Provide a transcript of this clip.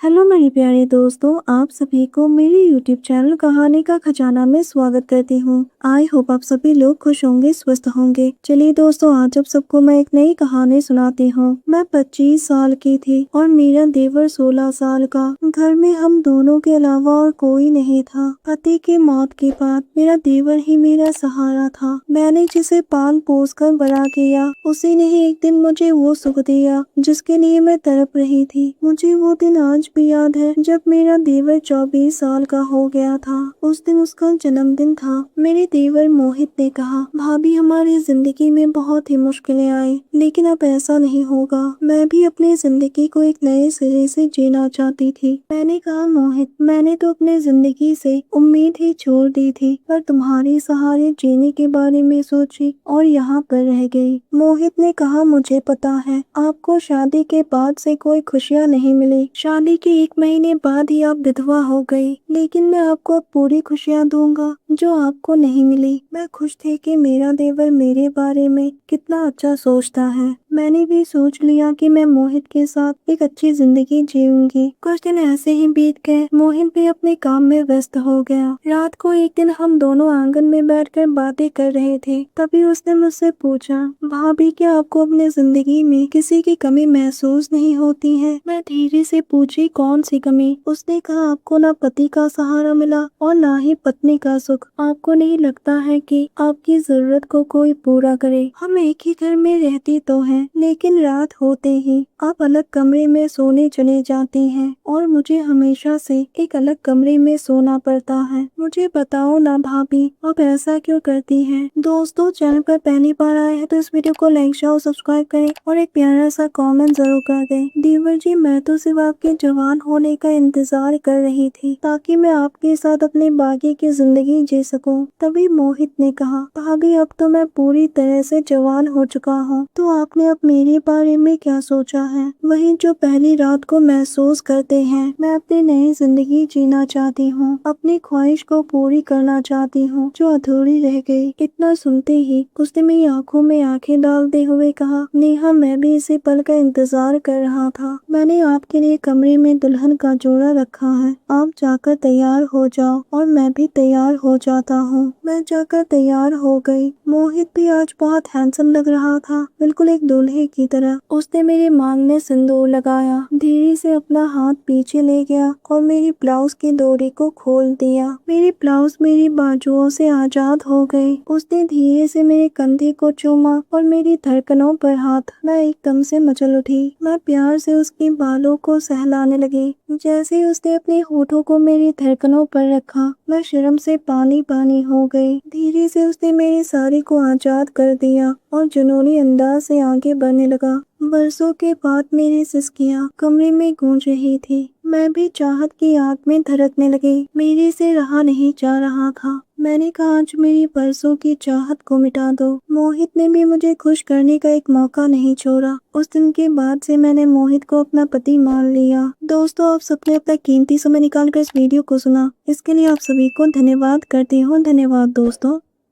Hello मेरे प्यारे दोस्तों, आप सभी को मेरे यूट्यूब चैनल कहानी का खजाना में स्वागत करती हूँ। आई होप आप सभी लोग खुश होंगे, स्वस्थ होंगे। चलिए दोस्तों, आज आप सबको मैं एक नई कहानी सुनाती हूँ। मैं 25 साल की थी और मेरा देवर 16 साल का। घर में हम दोनों के अलावा और कोई नहीं था। पति की मौत के बाद मेरा देवर ही मेरा सहारा था। मैंने जिसे पाल पोस कर बड़ा किया, उसी ने ही एक दिन मुझे वो सुख दिया जिसके लिए मैं तड़प रही थी। मुझे वो दिन आज भी याद है जब मेरा देवर 24 साल का हो गया था। उस दिन उसका जन्मदिन था। मेरे देवर मोहित ने कहा, भाभी हमारी जिंदगी में बहुत ही मुश्किलें आई, लेकिन अब ऐसा नहीं होगा। मैं भी अपनी जिंदगी को एक नए सिरे से जीना चाहती थी। मैंने कहा, मोहित मैंने तो अपनी जिंदगी से उम्मीद ही छोड़ दी थी, पर तुम्हारे सहारे जीने के बारे में सोची और यहाँ पर रह गई। मोहित ने कहा, मुझे पता है आपको शादी के बाद से कोई खुशियाँ नहीं मिली। शादी के 1 महीने बाद ही आप विधवा हो गई, लेकिन मैं आपको अब पूरी खुशियाँ दूंगा जो आपको नहीं मिली। मैं खुश थी कि मेरा देवर मेरे बारे में कितना अच्छा सोचता है। मैंने भी सोच लिया कि मैं मोहित के साथ एक अच्छी जिंदगी जीऊंगी। कुछ दिन ऐसे ही बीत गए। मोहित भी अपने काम में व्यस्त हो गया। रात को एक दिन हम दोनों आंगन में बैठकर बातें कर रहे थे। तभी उसने मुझसे पूछा, भाभी क्या आपको अपने जिंदगी में किसी की कमी महसूस नहीं होती है? मैं धीरे से पूछी, कौन सी कमी? उसने कहा, आपको ना पति का सहारा मिला और ना ही पत्नी का सुख। आपको नहीं लगता है कि आपकी जरूरत को कोई पूरा करे? हम एक ही घर में रहती तो हैं, लेकिन रात होते ही आप अलग कमरे में सोने चले जाती हैं और मुझे हमेशा से एक अलग कमरे में सोना पड़ता है। मुझे बताओ ना भाभी, आप ऐसा क्यों करती हैं? दोस्तों, चैनल पर पहली बार आए हैं तो इस वीडियो को लाइक शेयर और सब्सक्राइब करें और एक प्यारा सा कमेंट जरूर कर दें। देवर जी, मैं तो सिर्फ आपके जवान होने का इंतजार कर रही थी ताकि मैं आपके साथ अपने बाकी की जिंदगी जी सकूं। तभी मोहित ने कहा, भाभी अब तो मैं पूरी तरह से जवान हो चुका हूँ, तो आपने अब मेरे बारे में क्या सोचा है? वही जो पहली रात को महसूस करते हैं। मैं अपनी नई जिंदगी जीना चाहती हूँ, अपनी ख्वाहिश को पूरी करना चाहती हूँ जो अधूरी रह गई। इतना सुनते ही उसने मेरी आंखों में आंखें डालते हुए कहा, नेहा मैं भी इसी पल का इंतजार कर रहा था। मैंने आपके लिए कमरे में दुल्हन का जोड़ा रखा है, आप जाकर तैयार हो जाओ और मैं भी तैयार हो जाता हूँ। मैं जाकर तैयार हो गई। मोहित भी आज बहुत हैंडसम लग रहा था, बिल्कुल एक दूल्हे की तरह। उसने मेरे मांग में सिंदूर लगाया, धीरे से अपना हाथ पीछे ले गया और मेरी ब्लाउज की डोरी को खोल दिया। मेरी ब्लाउज मेरी बाजुओं से आजाद हो गई। उसने धीरे से मेरे कंधे को चूमा और मेरी धड़कनों पर हाथ। मैं एकदम से मचल उठी। मैं प्यार से उसके बालों को सहलाने लगी। जैसे ही उसने अपने होठों को मेरी धड़कनों पर रखा, मैं शर्म से पानी पानी हो गई। धीरे से उसने मेरी साड़ी को आजाद कर दिया और जुनूनी अंदाज से आगे बढ़ने लगा। बरसों के बाद मेरी सिसकियां कमरे में गूंज रही थी। मैं भी चाहत की आग में धड़कने लगी। मेरे से रहा नहीं जा रहा था। मैंने कहा, आज मेरी बरसों की चाहत को मिटा दो। मोहित ने भी मुझे खुश करने का एक मौका नहीं छोड़ा। उस दिन के बाद से मैंने मोहित को अपना पति मान लिया। दोस्तों, आप सबने अपना कीमती समय निकाल कर इस वीडियो को सुना, इसके लिए आप सभी को धन्यवाद करती हूँ। धन्यवाद दोस्तों।